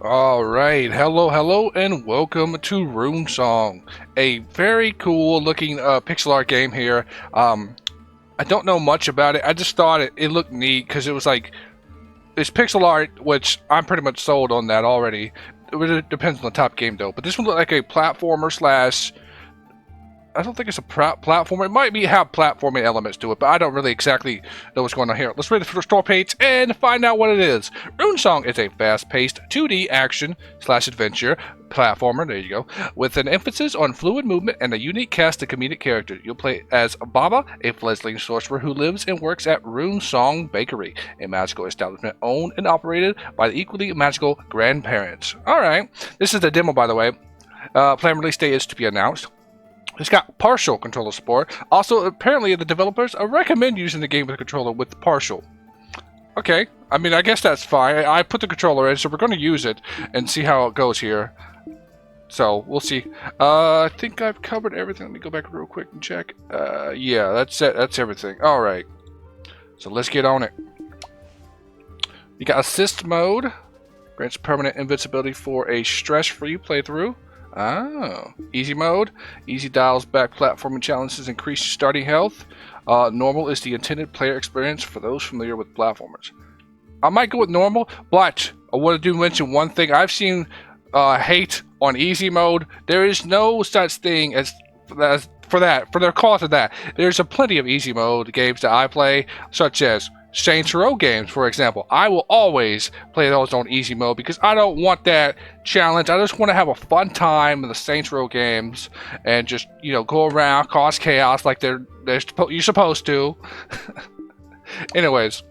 Alright, hello, and welcome to Rune Song. A very cool looking pixel art game here. I don't know much about it. I just thought it looked neat because it was like, it's pixel art, which I'm pretty much sold on that already. It depends on the top game though. But this one looked like a platformer slash, I don't think it's a platformer. It might have platforming elements to it, but I don't really exactly know what's going on here. Let's read the store page and find out what it is. Rune Song is a fast-paced 2D action/adventure platformer, there you go, with an emphasis on fluid movement and a unique cast of comedic characters. You'll play as Baba, a fledgling sorcerer who lives and works at Rune Song Bakery, a magical establishment owned and operated by the equally magical grandparents. Alright, this is the demo, by the way. Planned release date is to be announced. It's got partial controller support. Also, apparently the developers recommend using the game with a controller with partial. Okay, I mean, I guess that's fine. I put the controller in, so we're going to use it and see how it goes here. So, we'll see. I think I've covered everything. Let me go back real quick and check. Yeah, that's it. That's everything. Alright. So, let's get on it. You got assist mode. Grants permanent invincibility for a stress-free playthrough. Oh, easy mode. Easy dials back platforming challenges, increase your starting health. Normal is the intended player experience for those familiar with platformers. I might go with normal, but I want to mention one thing. I've seen hate on easy mode. There is no such thing as for their call to that. There's a plenty of easy mode games that I play, such as Saints Row games, for example. I will always play those on easy mode because I don't want that challenge. I just want to have a fun time in the Saints Row games and just, you know, go around, cause chaos like you're supposed to. Anyways,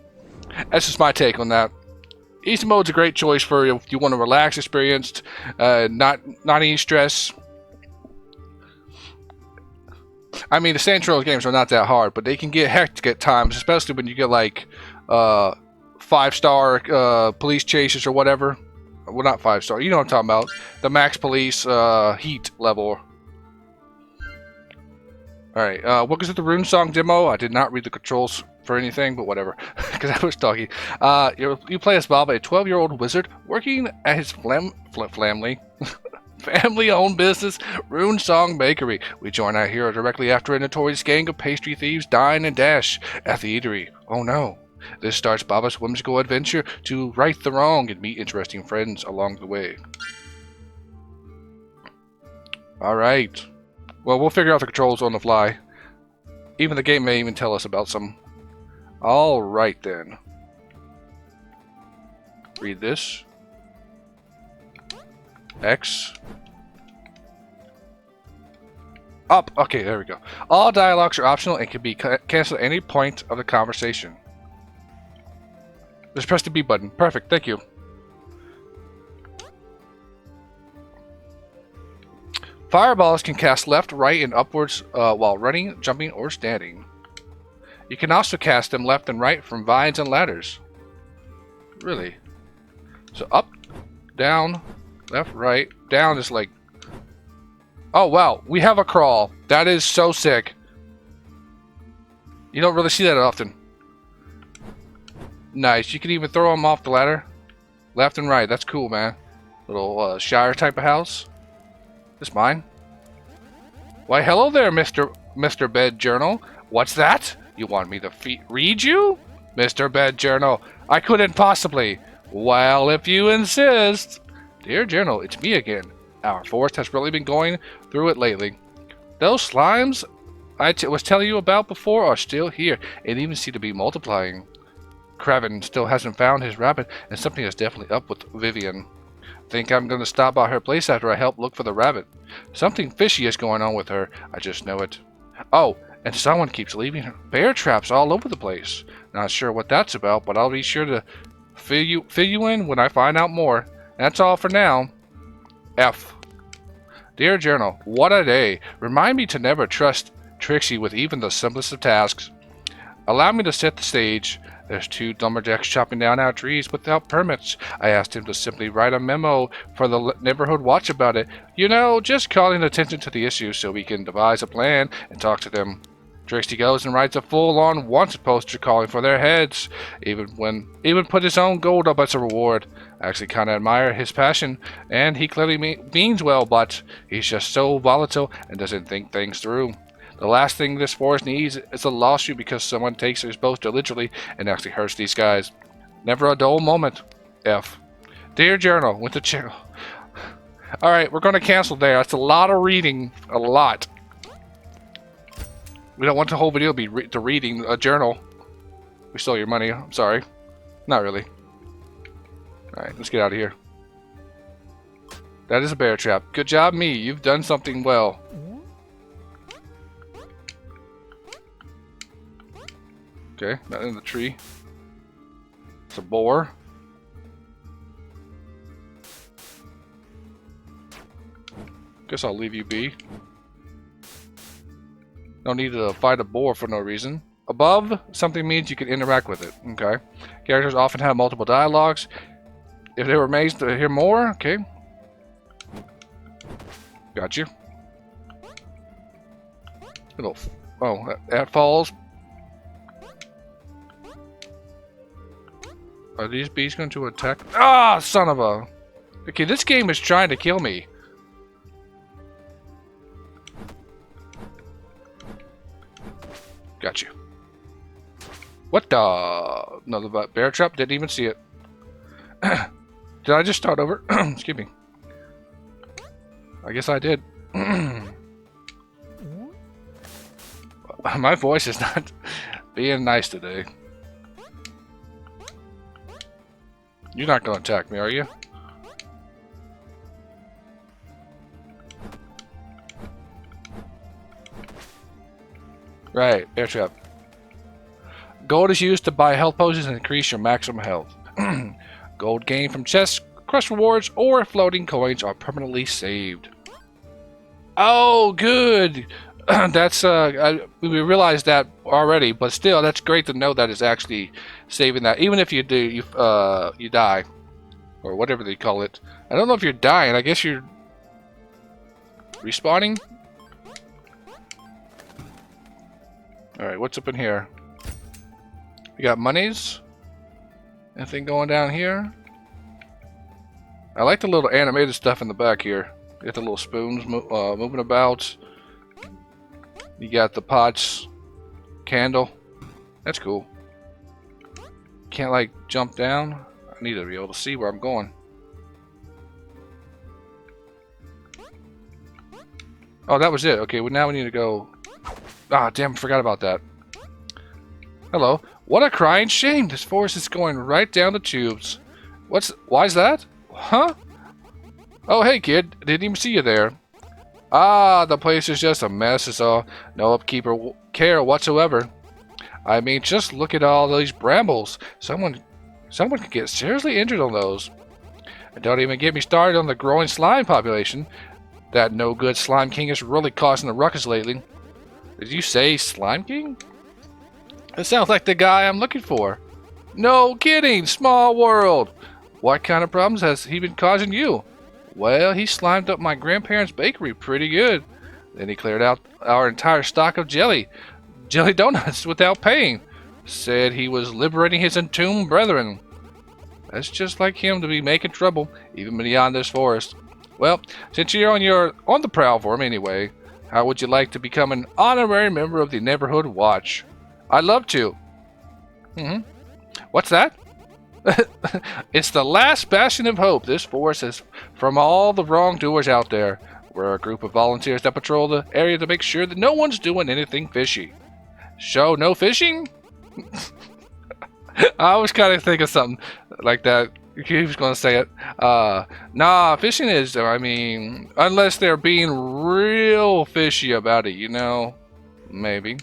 that's just my take on that. Easy mode's a great choice for if you want a relaxed experience, not any stress. I mean, the Saints Row games are not that hard, but they can get hectic at times, especially when you get like 5-star police chases or whatever. Well, not 5-star. You know what I'm talking about. The max police heat level. Alright, welcome to the Rune Song demo. I did not read the controls for anything, but whatever, because I was talking. You play as Baba, a 12-year-old wizard working at his family-owned business, Rune Song Bakery. We join our hero directly after a notorious gang of pastry thieves dine and dash at the eatery. Oh no. This starts Baba's whimsical adventure to right the wrong and meet interesting friends along the way. Alright. Well, we'll figure out the controls on the fly. Even the game may even tell us about some. Alright then. Read this. X. Up. Okay, there we go. All dialogues are optional and can be canceled at any point of the conversation. Just press the B button. Perfect, thank you. Fireballs can cast left, right, and upwards while running, jumping, or standing. You can also cast them left and right from vines and ladders. Really? So up, down, left, right. Down is like... Oh, wow. We have a crawl. That is so sick. You don't really see that often. Nice. You can even throw them off the ladder. Left and right. That's cool, man. Little Shire type of house. This mine? Why, hello there, Mr. Bed Journal. What's that? You want me to read you? Mr. Bed Journal. I couldn't possibly. Well, if you insist. Dear Journal, it's me again. Our forest has really been going through it lately. Those slimes I was telling you about before are still here and even seem to be multiplying. Craven still hasn't found his rabbit, and something is definitely up with Vivian. Think I'm going to stop by her place after I help look for the rabbit. Something fishy is going on with her. I just know it. Oh, and someone keeps leaving bear traps all over the place. Not sure what that's about, but I'll be sure to fill you in when I find out more. That's all for now. F. Dear Journal, what a day. Remind me to never trust Trixie with even the simplest of tasks. Allow me to set the stage. There's 2 lumberjacks chopping down our trees without permits. I asked him to simply write a memo for the neighborhood watch about it. You know, just calling attention to the issue so we can devise a plan and talk to them. Trixie goes and writes a full-on wanted poster calling for their heads, even put his own gold up as a reward. I actually kind of admire his passion, and he clearly means well, but he's just so volatile and doesn't think things through. The last thing this forest needs is a lawsuit because someone takes his poster literally and actually hurts these guys. Never a dull moment. F. Dear Journal, with the channel. Alright, we're going to cancel there. That's a lot of reading. A lot. We don't want the whole video to be reading a journal. We stole your money. I'm sorry. Not really. Alright, let's get out of here. That is a bear trap. Good job, me. You've done something well. Okay, not in the tree. It's a boar. Guess I'll leave you be. No need to fight a boar for no reason. Above, something means you can interact with it. Okay. Characters often have multiple dialogues. If they were amazed to hear more, okay. Got you. Little. Oh, that falls. Are these bees going to attack? Ah, son of a. Okay, this game is trying to kill me. Got you. What the? Another bear trap? Didn't even see it. Did I just start over? Excuse me. I guess I did. My voice is not being nice today. You're not going to attack me, are you? Right, bear trap. Gold is used to buy health potions and increase your maximum health. Gold gained from chests, quest rewards, or floating coins are permanently saved. Oh, good! That's we realized that already, but still, that's great to know that it's actually saving that. Even if you do, you die, or whatever they call it. I don't know if you're dying. I guess you're respawning. All right, what's up in here? We got monies. Anything going down here? I like the little animated stuff in the back here. You got the little spoons moving about. You got the pots, candle. That's cool. Can't like jump down. I need to be able to see where I'm going. Oh, that was it. Okay, well now we need to go. Ah, damn! Forgot about that. Hello. What a crying shame! This forest is going right down the tubes. Why's that? Huh? Oh, hey kid. Didn't even see you there. Ah, the place is just a mess. It's all no upkeep or care whatsoever. I mean, just look at all these brambles. Someone could get seriously injured on those. And don't even get me started on the growing slime population. That no-good slime king is really causing a ruckus lately. Did you say slime king? That sounds like the guy I'm looking for. No kidding, small world. What kind of problems has he been causing you? Well, he slimed up my grandparents' bakery pretty good. Then he cleared out our entire stock of jelly donuts without paying. Said he was liberating his entombed brethren. That's just like him to be making trouble, even beyond this forest. Well, since you're on the prowl for him anyway, how would you like to become an honorary member of the Neighborhood Watch? I'd love to. What's that? It's the last bastion of hope this forest is from all the wrongdoers out there. We're a group of volunteers that patrol the area to make sure that no one's doing anything fishy. So, no fishing? I was kind of thinking something like that. He was going to say it. Nah, fishing is, I mean, unless they're being real fishy about it, you know? Maybe.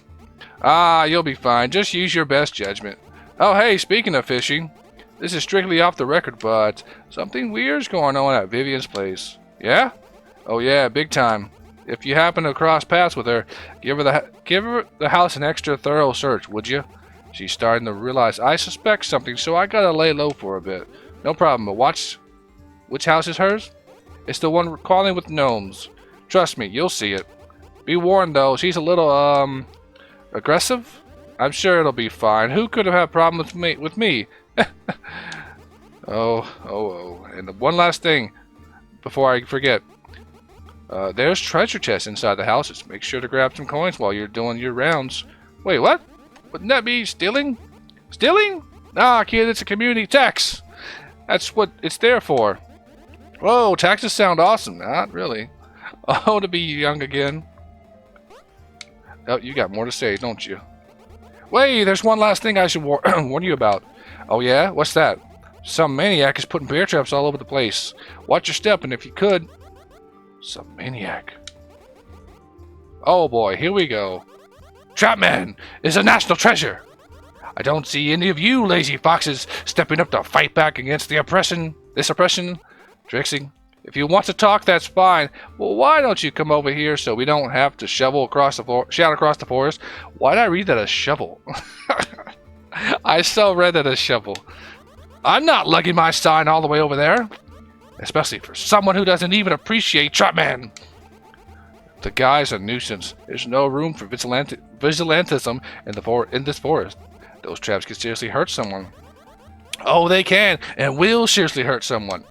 Ah, you'll be fine. Just use your best judgment. Oh, hey, speaking of fishing, this is strictly off the record, but something weird's going on at Vivian's place. Yeah? Oh yeah, big time. If you happen to cross paths with her, give her the house an extra thorough search, would you? She's starting to realize I suspect something, so I gotta lay low for a bit. No problem, but watch. Which house is hers? It's the one crawling with gnomes. Trust me, you'll see it. Be warned though, she's a little Aggressive? I'm sure it'll be fine. Who could have had a problem with me? Oh. And one last thing before I forget. There's treasure chests inside the houses. Make sure to grab some coins while you're doing your rounds. Wait, what? Wouldn't that be stealing? Stealing? Nah, kid, it's a community tax. That's what it's there for. Whoa, taxes sound awesome. Not really. Oh, to be young again. Oh, you got more to say, don't you? Wait, there's one last thing I should warn you about. Oh yeah? What's that? Some maniac is putting bear traps all over the place. Watch your step, and if you could... Some maniac. Oh boy, here we go. Trapman is a national treasure. I don't see any of you lazy foxes stepping up to fight back against this oppression. Trixie, if you want to talk, that's fine. Well, why don't you come over here so we don't have to shout across the forest? Why'd I read that as shovel? I so read that as shovel. I'm not lugging my sign all the way over there. Especially for someone who doesn't even appreciate Trapman. The guy's a nuisance. There's no room for vigilantism in this forest. Those traps can seriously hurt someone. Oh, they can, and will seriously hurt someone.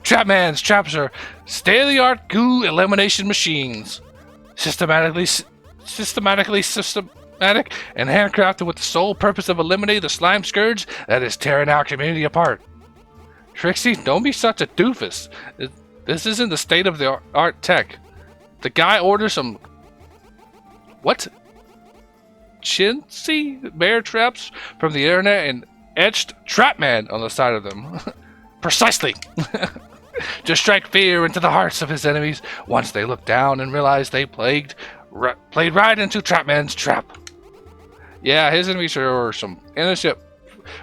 Trapman's traps are state-of-the-art goo elimination machines. Systematic and handcrafted with the sole purpose of eliminating the slime scourge that is tearing our community apart. Trixie, don't be such a doofus. This isn't the state-of-the-art tech. The guy orders some... What? Chintzy bear traps from the internet and etched Trapman on the side of them. Precisely! To strike fear into the hearts of his enemies once they looked down and realized they played right into Trapman's trap. Yeah, his enemies are some innocent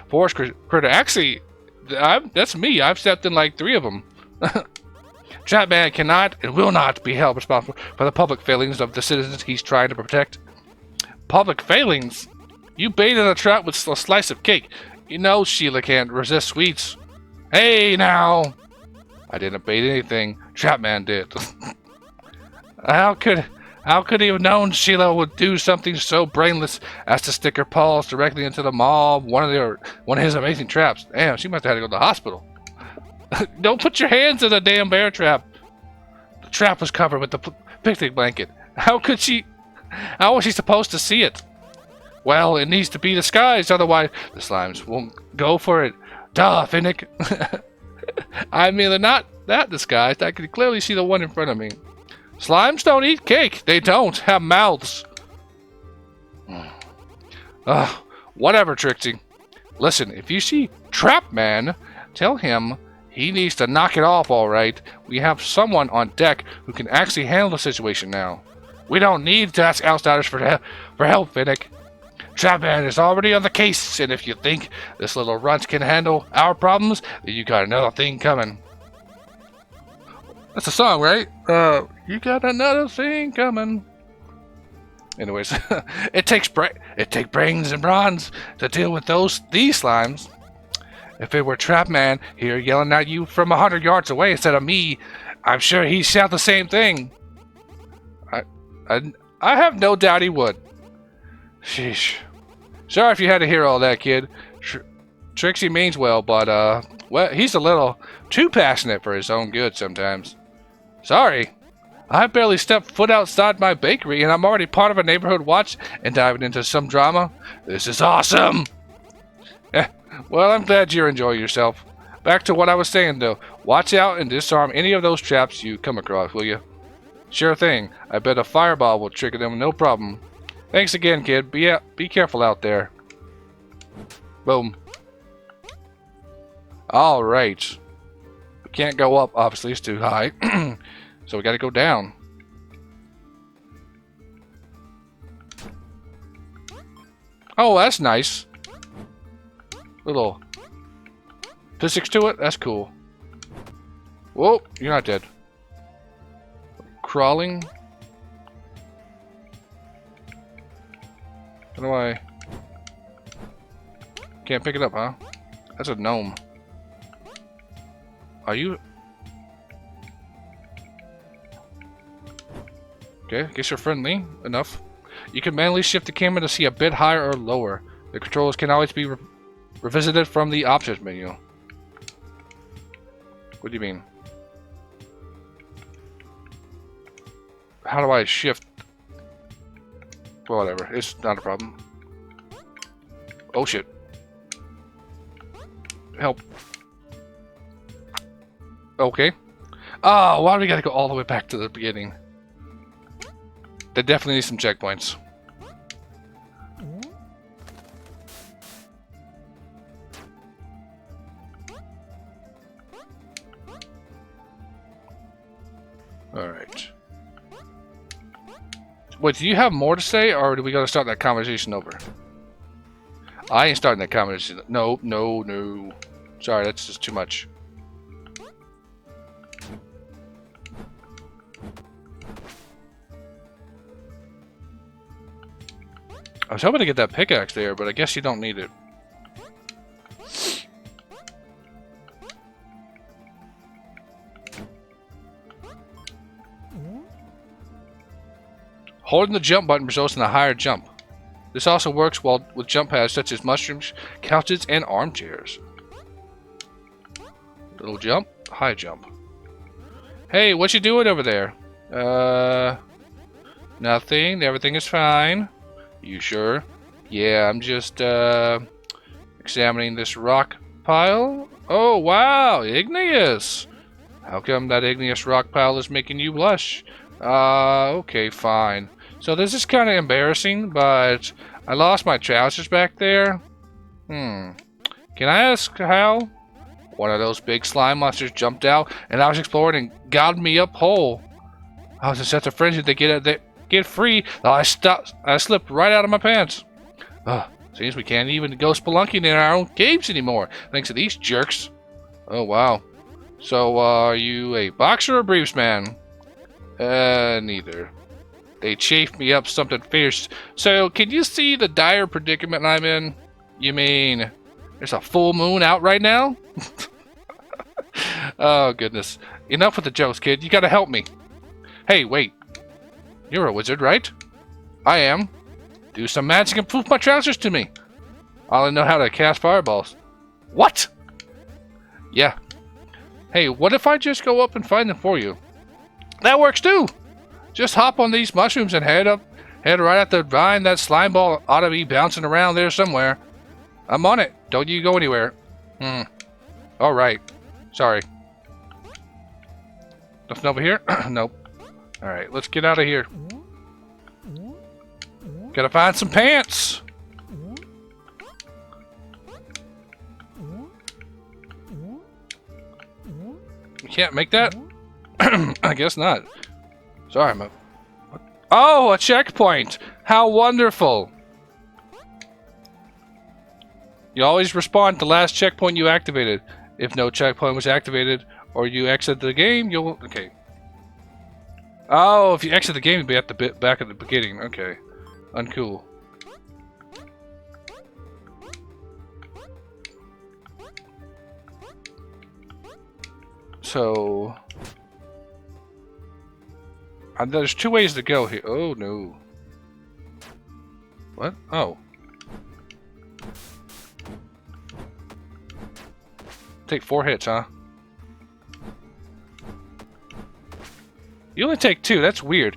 forest critter. Actually, that's me. I've stepped in like 3 of them. Trapman cannot and will not be held responsible for the public failings of the citizens he's trying to protect. Public failings? You baited a trap with a slice of cake. You know Sheila can't resist sweets. Hey, now! I didn't bait anything. Trapman did. How could he have known Sheila would do something so brainless as to stick her paws directly into the maw of one of his amazing traps? Damn, she must have had to go to the hospital. Don't put your hands in the damn bear trap. The trap was covered with the picnic blanket. How was she supposed to see it? Well, it needs to be disguised, otherwise the slimes won't go for it. Duh, Finnick. I mean, they're not that disguised. I can clearly see the one in front of me. Slimes don't eat cake. They don't have mouths. Whatever, Trixie. Listen, if you see Trapman, tell him he needs to knock it off, all right. We have someone on deck who can actually handle the situation now. We don't need to ask outsiders for help, Finnick. Trapman is already on the case, and if you think this little runt can handle our problems, then you got another thing coming. That's a song, right? You got another thing coming. Anyways, it takes brains and bronze to deal with these slimes. If it were Trapman here yelling at you from 100 yards away instead of me, I'm sure he'd shout the same thing. I have no doubt he would. Sheesh. Sorry if you had to hear all that, kid. Trixie means well, but well, he's a little too passionate for his own good sometimes. Sorry. I barely stepped foot outside my bakery, and I'm already part of a neighborhood watch and diving into some drama. This is awesome! Well, I'm glad you're enjoying yourself. Back to what I was saying, though. Watch out and disarm any of those traps you come across, will you? Sure thing. I bet a fireball will trigger them, no problem. Thanks again, kid. Be careful out there. Boom. Alright. We can't go up, obviously, it's too high. So we gotta go down. Oh, that's nice. Little physics to it. That's cool. Whoa, you're not dead. Crawling. How do I... Can't pick it up, huh? That's a gnome. Are you... Okay, guess you're friendly enough. You can manually shift the camera to see a bit higher or lower. The controls can always be revisited from the options menu. What do you mean? How do I shift? Well, whatever. It's not a problem. Oh shit. Help. Okay. Oh, why do we gotta go all the way back to the beginning? They definitely need some checkpoints. Alright. Wait, do you have more to say, or do we gotta start that conversation over? I ain't starting that conversation. No, no, no. Sorry, that's just too much. I was hoping to get that pickaxe there, but I guess you don't need it. Holding the jump button results in a higher jump. This also works well with jump pads such as mushrooms, couches, and armchairs. Little jump, high jump. Hey, what you doing over there? Nothing. Everything is fine. You sure? Yeah, I'm just, examining this rock pile. Oh, wow, igneous. How come that igneous rock pile is making you blush? Okay, fine. So this is kind of embarrassing, but I lost my trousers back there. Can I ask how? One of those big slime monsters jumped out, and I was exploring and got me up whole. I was in such a frenzy to get free that I slipped right out of my pants. Seems we can't even go spelunking in our own caves anymore, thanks to these jerks. Oh, wow. So, are you a boxer or briefs man? Neither. They chafed me up something fierce. So, can you see the dire predicament I'm in? You mean, there's a full moon out right now? Oh, goodness. Enough with the jokes, kid. You gotta help me. Hey, wait. You're a wizard, right? I am. Do some magic and poof my trousers to me. I only know how to cast fireballs. What? Yeah. Hey, what if I just go up and find them for you? That works too! Just hop on these mushrooms and head right at the vine. That slime ball ought to be bouncing around there somewhere. I'm on it. Don't you go anywhere. Alright. Sorry. Nothing over here? Nope. Alright, let's get out of here. Gotta find some pants! You can't make that? I guess not. Sorry, I'm Oh, a checkpoint! How wonderful! You always respond to the last checkpoint you activated. If no checkpoint was activated, or you exit the game, you'll... Okay. Oh, if you exit the game, you'll be at the back at the beginning. Okay. Uncool. So... there's two ways to go here. Oh, no. What? Oh. Take 4 hits, huh? You only take 2. That's weird.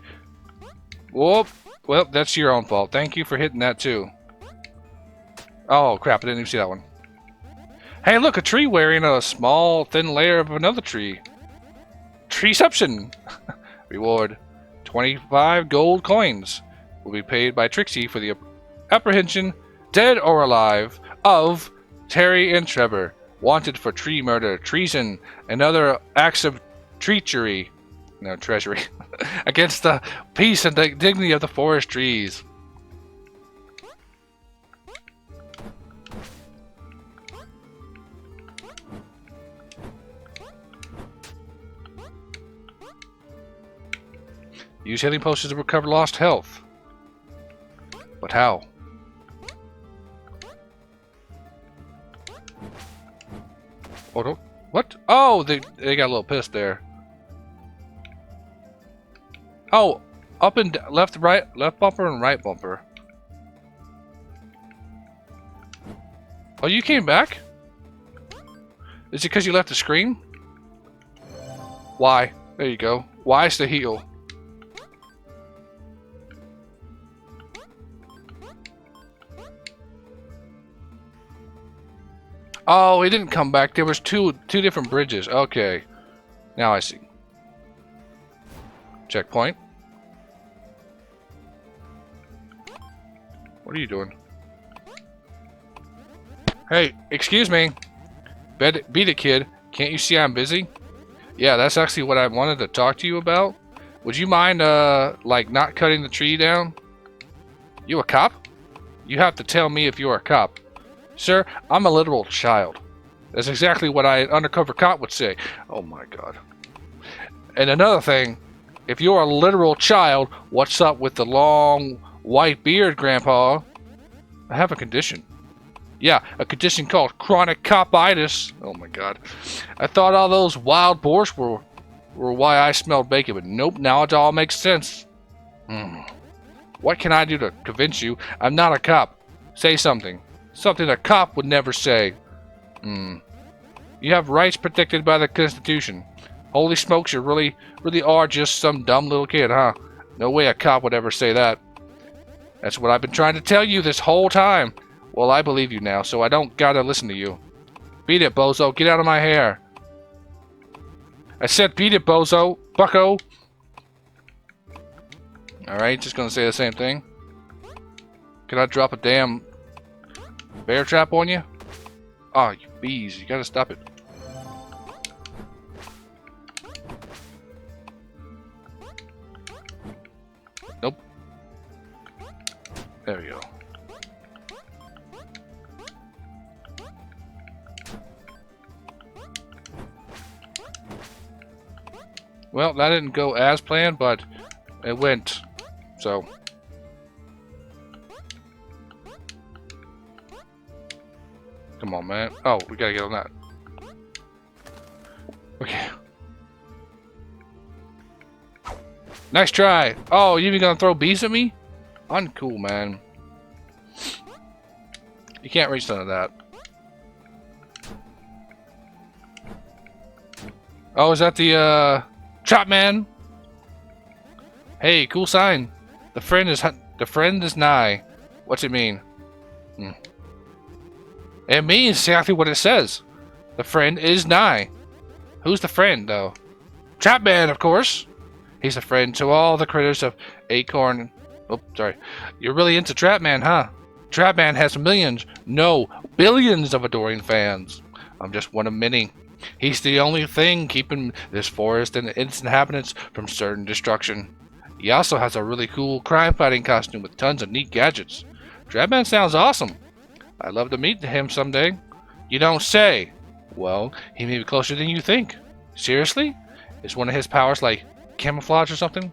Whoop. Well, that's your own fault. Thank you for hitting that, too. Oh, crap. I didn't even see that one. Hey, look. A tree wearing a small, thin layer of another tree. Treeception. Reward. 25 gold coins will be paid by Trixie for the apprehension, dead or alive, of Terry and Trevor, wanted for tree murder, treason, and other acts of treachery, treachery, against the peace and the dignity of the forest trees. Use healing potions to recover lost health. But how? Oh, don't, what? Oh, they got a little pissed there. Oh, Up and left, right, left bumper and right bumper. Oh, you came back? Is it because you left the screen? Why? There you go. Why's the heal? Oh, he didn't come back. There was two different bridges. Okay. Now I see. Checkpoint. What are you doing? Hey, excuse me. Beat it, kid. Can't you see I'm busy? Yeah, that's actually what I wanted to talk to you about. Would you mind, like, not cutting the tree down? You a cop? You have to tell me if you're a cop. Sir, I'm a literal child. That's exactly what an undercover cop would say. Oh my god. And another thing, if you're a literal child, what's up with the long white beard, Grandpa? I have a condition. Yeah, a condition called chronic copitis. Oh my god. I thought all those wild boars were why I smelled bacon, but nope, now it all makes sense. What can I do to convince you I'm not a cop? Say something. Something a cop would never say. You have rights protected by the Constitution. Holy smokes, you really are just some dumb little kid, huh? No way a cop would ever say that. That's what I've been trying to tell you this whole time. Well, I believe you now, so I don't gotta listen to you. Beat it, bozo. Get out of my hair. I said beat it, bozo. Bucko. Alright, just gonna say the same thing. Can I drop a damn bear trap on you? Oh, you bees. You gotta stop it. Nope. There we go. Well, that didn't go as planned, but it went. So. Come on, man. Oh, we gotta get on that. Okay. Nice try. Oh, you even gonna throw bees at me? Uncool, man. You can't reach none of that. Oh, is that the, Trap man? Hey, cool sign. The friend is nigh. What's it mean? It means exactly what it says. The friend is nigh. Who's the friend, though? Trap man, of course. He's a friend to all the critters of Acorn. Oh, sorry. You're really into Trap man, huh? Trap man has millions, no, billions of adoring fans. I'm just one of many. He's the only thing keeping this forest and its inhabitants from certain destruction. He also has a really cool crime-fighting costume with tons of neat gadgets. Trapman sounds awesome. I'd love to meet him someday. You don't say. Well, he may be closer than you think. Seriously? Is one of his powers like camouflage or something?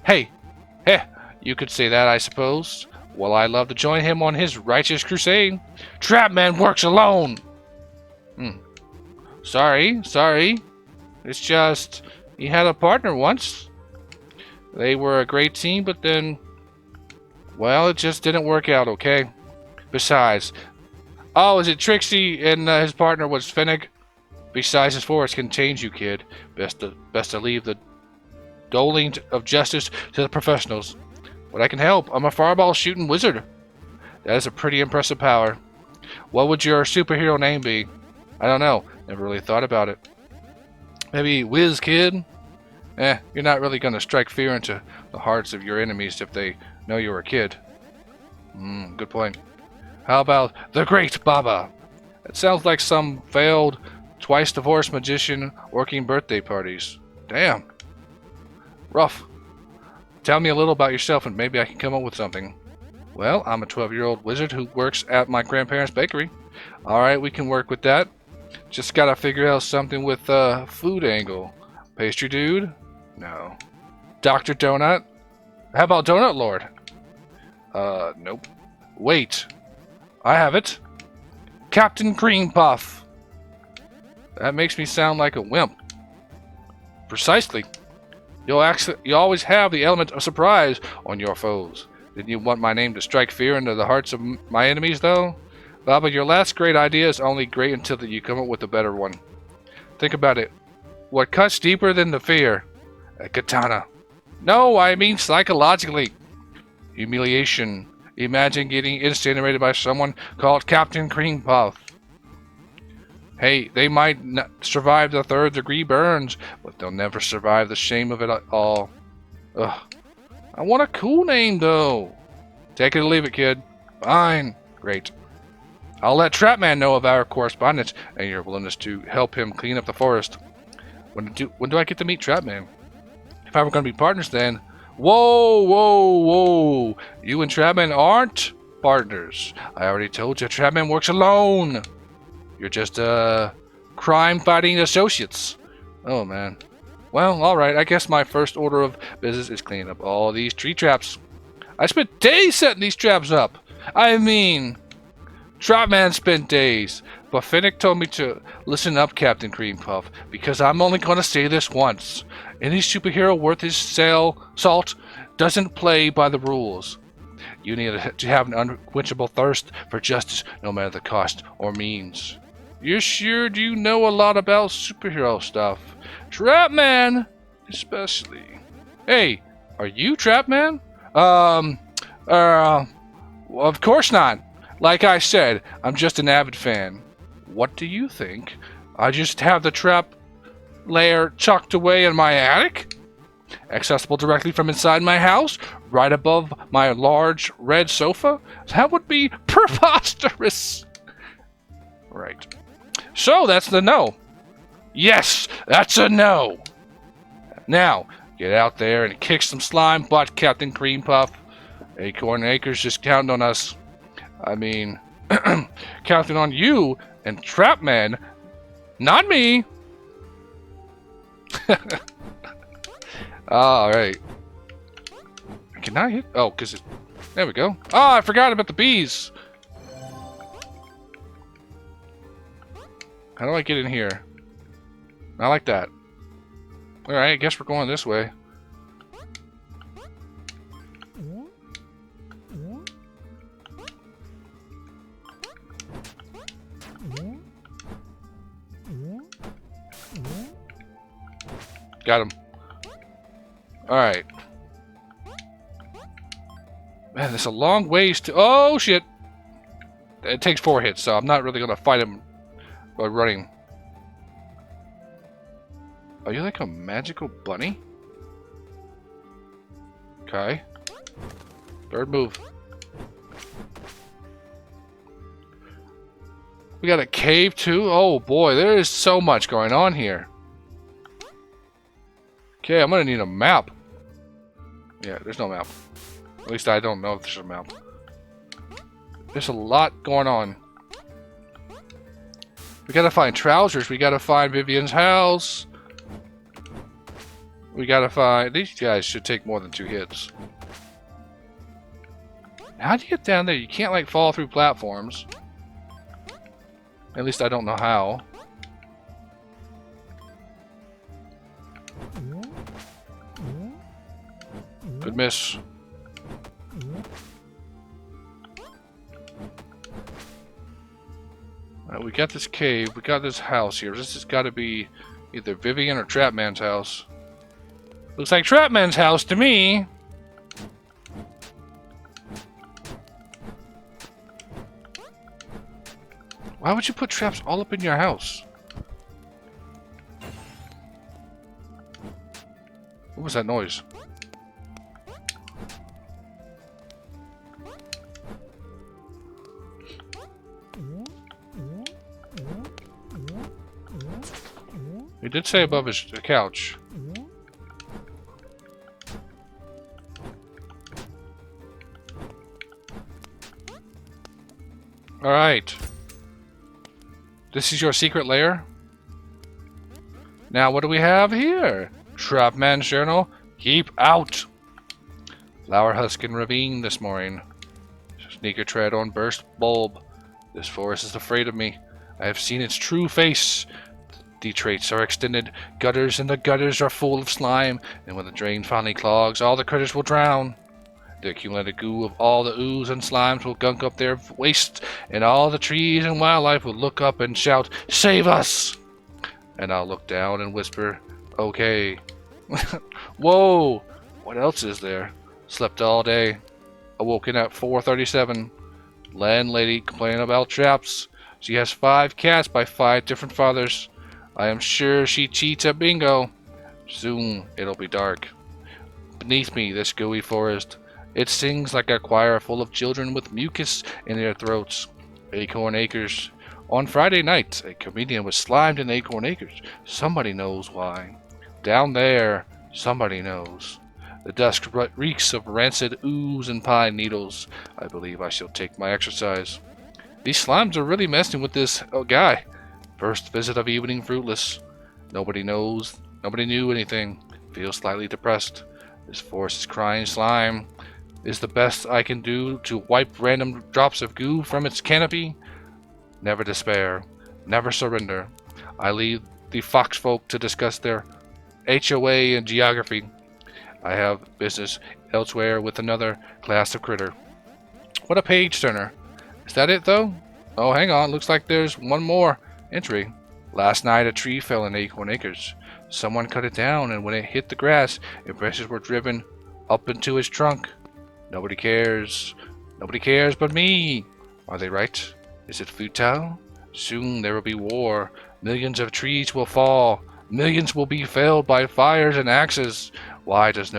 Hey, you could say that, I suppose. Well, I'd love to join him on his righteous crusade. Trapman works alone! Sorry. It's just, he had a partner once. They were a great team, but then, well, it just didn't work out, okay? Besides, oh, is it Trixie and his partner was Finnick? Besides, his forest can change you, kid. Best to leave the doling of justice to the professionals. But I can help. I'm a fireball shooting wizard. That is a pretty impressive power. What would your superhero name be? I don't know. Never really thought about it. Maybe Whiz Kid? You're not really gonna strike fear into the hearts of your enemies if they know you're a kid. Good point. How about the Great Baba? It sounds like some failed, twice-divorced magician working birthday parties. Damn. Rough. Tell me a little about yourself and maybe I can come up with something. Well, I'm a 12-year-old wizard who works at my grandparents' bakery. Alright, we can work with that. Just gotta figure out something with food angle. Pastry dude? No. Dr. Donut? How about Donut Lord? Nope. Wait. I have it. Captain Cream Puff. That makes me sound like a wimp. Precisely. You always have the element of surprise on your foes. Didn't you want my name to strike fear into the hearts of my enemies, though? Baba, your last great idea is only great until you come up with a better one. Think about it. What cuts deeper than the fear? A katana. No, I mean psychologically. Humiliation. Imagine getting incinerated by someone called Captain Cream Puff. Hey, they might not survive the third-degree burns, but they'll never survive the shame of it all. Ugh. I want a cool name, though. Take it or leave it, kid. Fine. Great. I'll let Trapman know of our correspondence and your willingness to help him clean up the forest. When do I get to meet Trapman? If I were going to be partners, then... Whoa, whoa, whoa. You and Trapman aren't partners. I already told you Trapman works alone. You're just, crime-fighting associates. Oh, man. Well, alright. I guess my first order of business is cleaning up all these tree traps. I spent days setting these traps up. I mean, Trapman spent days. But Finnick told me to listen up, Captain Cream Puff, because I'm only going to say this once. Any superhero worth his salt doesn't play by the rules. You need to have an unquenchable thirst for justice, no matter the cost or means. You sure do know a lot about superhero stuff. Trapman, especially. Hey, are you Trapman? Of course not. Like I said, I'm just an avid fan. What do you think? I just have the trap lair tucked away in my attic? Accessible directly from inside my house, right above my large red sofa? That would be preposterous. Right. So that's the no. Yes, that's a no. Now, get out there and kick some slime butt, Captain Cream Puff. Acorn Acres just counting on us. I mean, counting on you and Trapman, not me. Alright. Can I hit? Oh, because it... There we go. Oh, I forgot about the bees. How do I get in here? Not like that. Alright, I guess we're going this way. Got him. Alright. Man, there's a long ways to... Oh, shit! It takes 4 hits, so I'm not really going to fight him by running. Are you like a magical bunny? Okay. Third move. We got a cave, too? Oh, boy, there is so much going on here. Okay, I'm gonna need a map. Yeah, there's no map. At least I don't know if there's a map. There's a lot going on. We gotta find trousers. We gotta find Vivian's house. We gotta find... These guys should take more than 2 hits. How do you get down there? You can't, like, fall through platforms. At least I don't know how. Good miss. Alright, we got this cave. We got this house here. This has got to be either Vivian or Trapman's house. Looks like Trapman's house to me. Why would you put traps all up in your house? What was that noise? He did say above his couch. Alright. This is your secret lair? Now what do we have here? Trapman's journal. Keep out! Flower husk in ravine this morning. Sneaker tread on burst bulb. This forest is afraid of me. I have seen its true face. The traits are extended gutters, and the gutters are full of slime, and when the drain finally clogs, all the critters will drown. The accumulated goo of all the ooze and slimes will gunk up their wastes, and all the trees and wildlife will look up and shout, "Save us!" And I'll look down and whisper, "Okay." Whoa! What else is there? Slept all day. Awoken at 4:37. Landlady complaining about traps. She has 5 cats by 5 different fathers. I am sure she cheats at bingo. Soon it'll be dark. Beneath me, this gooey forest. It sings like a choir full of children with mucus in their throats. Acorn Acres. On Friday night, a comedian was slimed in Acorn Acres. Somebody knows why. Down there, somebody knows. The dusk reeks of rancid ooze and pine needles. I believe I shall take my exercise. These slimes are really messing with this guy. First visit of evening fruitless. Nobody knows. Nobody knew anything. Feels slightly depressed. This forest is crying slime. Is the best I can do to wipe random drops of goo from its canopy? Never despair. Never surrender. I leave the fox folk to discuss their HOA and geography. I have business elsewhere with another class of critter. What a page turner. Is that it though? Oh, hang on. Looks like there's one more entry. Last night a tree fell in Acorn Acres. Someone cut it down, and when it hit the grass, branches were driven up into its trunk. Nobody cares. Nobody cares but me. Are they right? Is it futile? Soon there will be war. Millions of trees will fall. Millions will be felled by fires and axes. Why does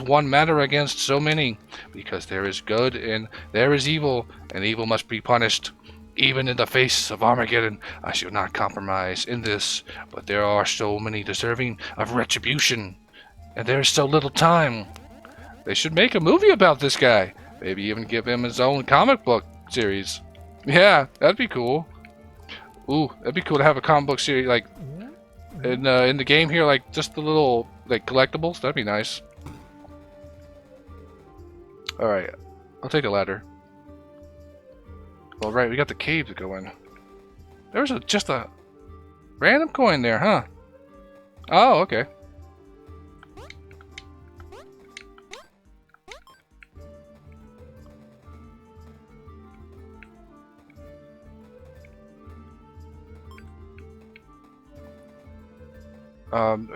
one matter against so many? Because there is good and there is evil, and evil must be punished. Even in the face of Armageddon, I shall not compromise in this, but there are so many deserving of retribution, and there is so little time. They should make a movie about this guy. Maybe even give him his own comic book series. Yeah, that'd be cool. Ooh, that'd be cool to have a comic book series like in the game here, like just the little like collectibles. That'd be nice. All right, I'll take a ladder. Well, right, we got the cave to go in. There's just a random coin there, huh? Oh, okay.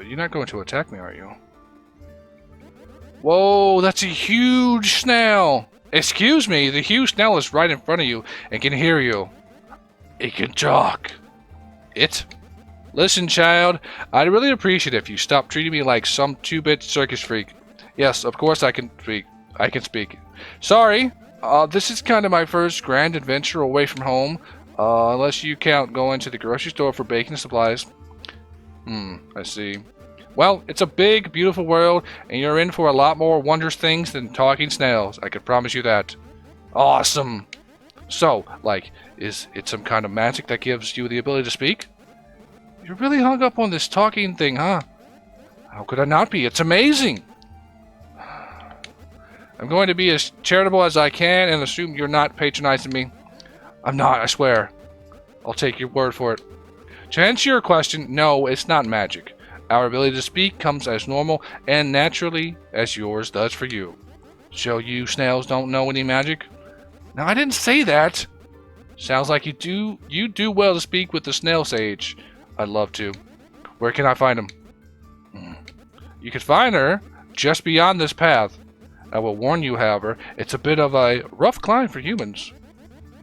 You're not going to attack me, are you? Whoa, that's a huge snail! Excuse me, the huge snail is right in front of you and can hear you. It can talk. It? Listen, child, I'd really appreciate it if you stopped treating me like some 2-bit circus freak. Yes, of course I can speak. I can speak. Sorry, this is kind of my first grand adventure away from home, unless you count going to the grocery store for baking supplies. I see. Well, it's a big, beautiful world, and you're in for a lot more wondrous things than talking snails. I can promise you that. Awesome! So, like, is it some kind of magic that gives you the ability to speak? You're really hung up on this talking thing, huh? How could I not be? It's amazing! I'm going to be as charitable as I can and assume you're not patronizing me. I'm not, I swear. I'll take your word for it. To answer your question, no, it's not magic. Our ability to speak comes as normal and naturally as yours does for you. So you snails don't know any magic? No, I didn't say that. Sounds like you do well to speak with the snail sage. I'd love to. Where can I find him? You can find her just beyond this path. I will warn you, however, it's a bit of a rough climb for humans.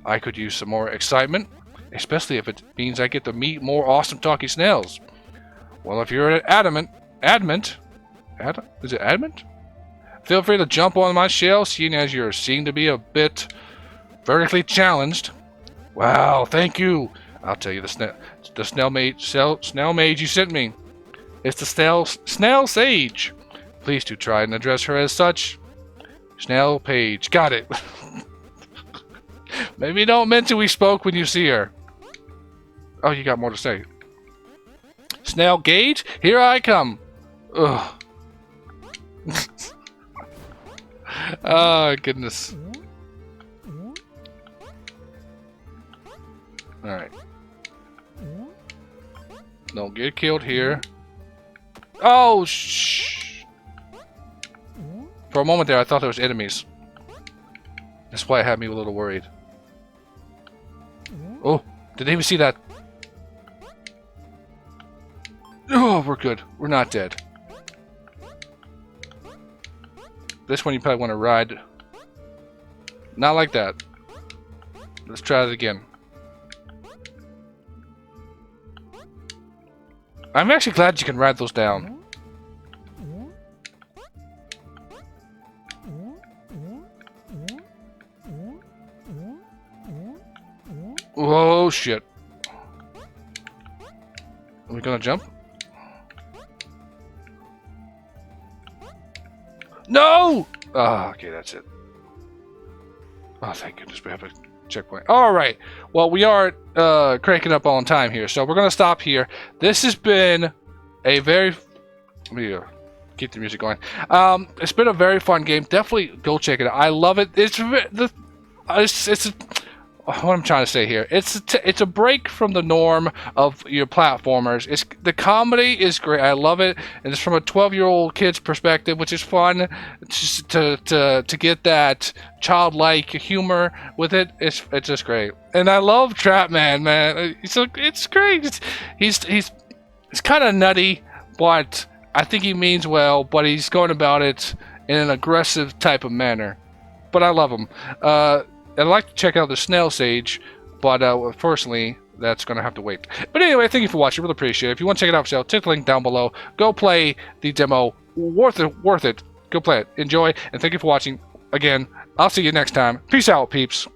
I could use some more excitement, especially if it means I get to meet more awesome talking snails. Well, if you're adamant? Is it adamant? Feel free to jump on my shell, seeing as you seem to be a bit vertically challenged. Wow, thank you. I'll tell you the snail mage you sent me. It's the snail sage. Please do try and address her as such. Snail page, got it. Maybe don't mention we spoke when you see her. Oh, you got more to say. Snail Gage, here I come. Ugh. Oh, goodness. Alright. Don't get killed here. Oh, shh. For a moment there, I thought there was enemies. That's why it had me a little worried. Oh, did they even see that? Oh, we're good. We're not dead. This one you probably want to ride. Not like that. Let's try it again. I'm actually glad you can ride those down. Oh shit. Are we gonna jump? No! Oh, okay, that's it. Oh, thank goodness we have a checkpoint. Alright. Well, we are cranking up on time here, so we're gonna stop here. This has been a very... Let me keep the music going. It's been a very fun game. Definitely go check it out. I love it. It's what I'm trying to say here. It's a break from the norm of your platformers. The comedy is great. I love it, and it's from a 12-year-old kid's perspective, which is fun. Just to get that childlike humor with it. It's just great. And I love Trapman, man. It's great. He's kind of nutty, but I think he means well. But he's going about it in an aggressive type of manner. But I love him. I'd like to check out the Snail Sage, but personally, that's going to have to wait. But anyway, thank you for watching. Really appreciate it. If you want to check it out for yourself, check the link down below. Go play the demo. Worth it. Go play it. Enjoy, and thank you for watching. Again, I'll see you next time. Peace out, peeps.